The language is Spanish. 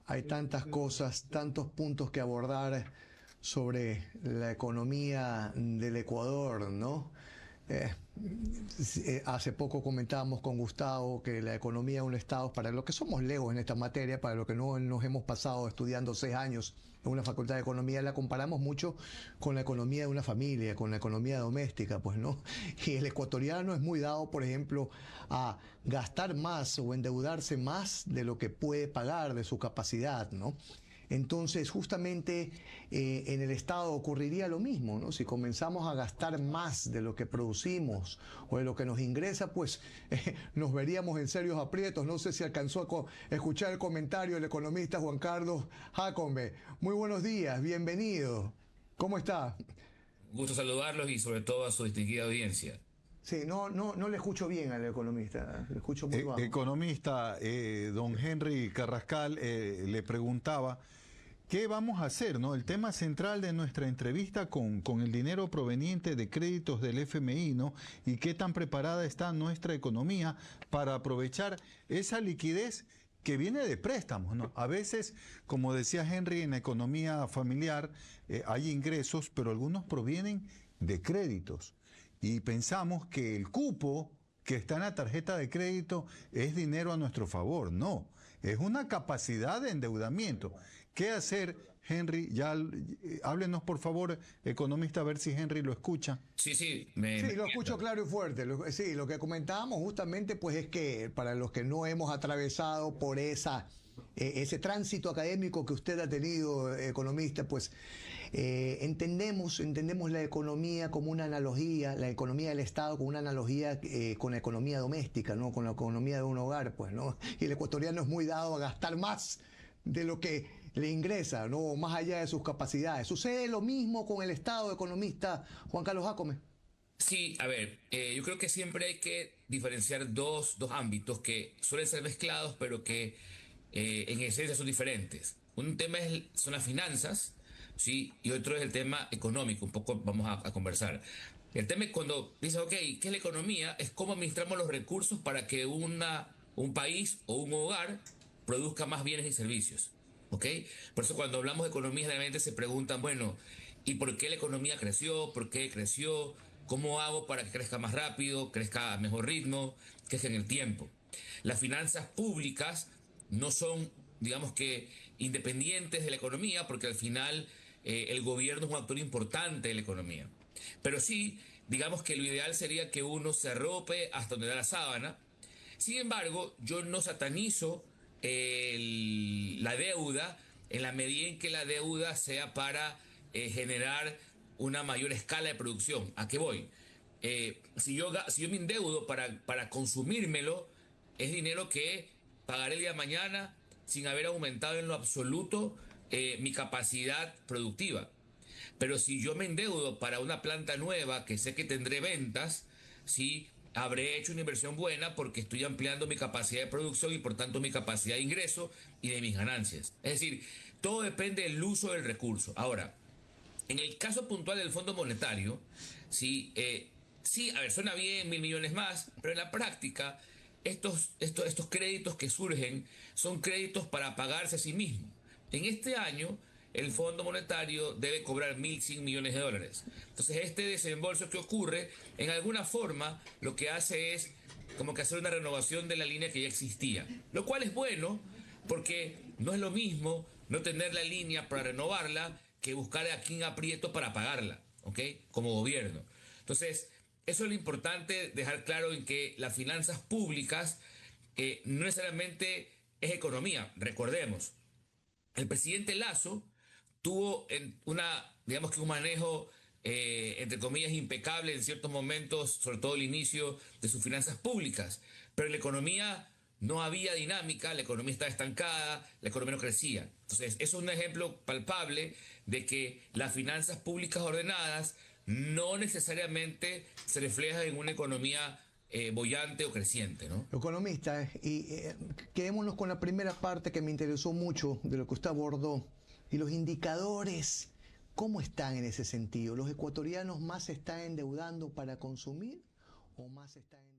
Hay tantas cosas, tantos puntos que abordar sobre la economía del Ecuador, ¿no? Eh, Hace poco comentábamos con Gustavo que la economía de un Estado, para los que somos legos en esta materia, para los que no nos hemos pasado estudiando 6 años en una facultad de economía, la comparamos mucho con la economía de una familia, con la economía doméstica, pues, ¿no? Y el ecuatoriano es muy dado, por ejemplo, a gastar más o endeudarse más de lo que puede pagar, de su capacidad, ¿no? Entonces, justamente en el Estado ocurriría lo mismo, ¿no? Si comenzamos a gastar más de lo que producimos o de lo que nos ingresa, pues nos veríamos en serios aprietos. No sé si alcanzó a escuchar el comentario del economista Juan Carlos Jácome. Muy buenos días, bienvenido. ¿Cómo está? Gusto saludarlos y sobre todo a su distinguida audiencia. Sí, no le escucho bien al economista, le escucho muy bajo. Economista, don Henry Carrascal le preguntaba, ¿qué vamos a hacer? ¿No? El tema central de nuestra entrevista con el dinero proveniente de créditos del FMI, ¿no? Y qué tan preparada está nuestra economía para aprovechar esa liquidez que viene de préstamos, ¿no? A veces, como decía Henry, en la economía familiar hay ingresos, pero algunos provienen de créditos. Y pensamos que el cupo que está en la tarjeta de crédito es dinero a nuestro favor. No, es una capacidad de endeudamiento. ¿Qué hacer, Henry? Ya háblenos, por favor, economista, a ver si Henry lo escucha. Sí, sí, Sí, me lo escucho entiendo. claro y fuerte. Sí, lo que comentábamos justamente pues es que para los que no hemos atravesado por ese tránsito académico que usted ha tenido, economista, pues entendemos la economía como una analogía, la economía del Estado como una analogía con la economía doméstica, ¿no? Con la economía de un hogar, pues, ¿no? Y el ecuatoriano es muy dado a gastar más de lo que le ingresa, ¿no? Más allá de sus capacidades. ¿Sucede lo mismo con el Estado, economista Juan Carlos Jácome? Sí, a ver, yo creo que siempre hay que diferenciar dos ámbitos que suelen ser mezclados, pero que en esencia son diferentes. Un tema son las finanzas, ¿sí? Y otro es el tema económico, un poco vamos a conversar. El tema es cuando dices, ok, ¿qué es la economía? Es cómo administramos los recursos para que un país o un hogar produzca más bienes y servicios. ¿Ok? Por eso cuando hablamos de economía, generalmente se preguntan, bueno, ¿y por qué la economía creció? ¿Por qué creció? ¿Cómo hago para que crezca más rápido, crezca a mejor ritmo, crezca en el tiempo? Las finanzas públicas no son, digamos que, independientes de la economía, porque al final el gobierno es un actor importante de la economía. Pero sí, digamos que lo ideal sería que uno se arrope hasta donde da la sábana. Sin embargo, yo no satanizo la deuda en la medida en que la deuda sea para generar una mayor escala de producción. ¿A qué voy? Si yo me endeudo para consumírmelo, es dinero que pagaré el día de mañana sin haber aumentado en lo absoluto mi capacidad productiva. Pero si yo me endeudo para una planta nueva que sé que tendré ventas, sí, habré hecho una inversión buena porque estoy ampliando mi capacidad de producción y por tanto mi capacidad de ingreso y de mis ganancias. Es decir, todo depende del uso del recurso. Ahora, en el caso puntual del Fondo Monetario, sí, sí, a ver, suena bien, 1.000 millones más, pero en la práctica, estos créditos que surgen son créditos para pagarse a sí mismo. En este año, el Fondo Monetario debe cobrar 1.100 millones de dólares. Entonces, este desembolso que ocurre, en alguna forma, lo que hace es como que hacer una renovación de la línea que ya existía, lo cual es bueno porque no es lo mismo no tener la línea para renovarla que buscar a quien aprieto para pagarla, ¿ok? Como gobierno. Entonces, eso es lo importante, dejar claro en que las finanzas públicas no necesariamente es economía, recordemos. El presidente Lazo tuvo digamos que un manejo, entre comillas, impecable en ciertos momentos, sobre todo el inicio de sus finanzas públicas, pero en la economía no había dinámica, la economía estaba estancada, la economía no crecía. Entonces, eso es un ejemplo palpable de que las finanzas públicas ordenadas no necesariamente se reflejan en una economía boyante o creciente, ¿no? Economista, quedémonos con la primera parte que me interesó mucho de lo que usted abordó y los indicadores. ¿Cómo están en ese sentido? ¿Los ecuatorianos más se están endeudando para consumir o más se están endeudando?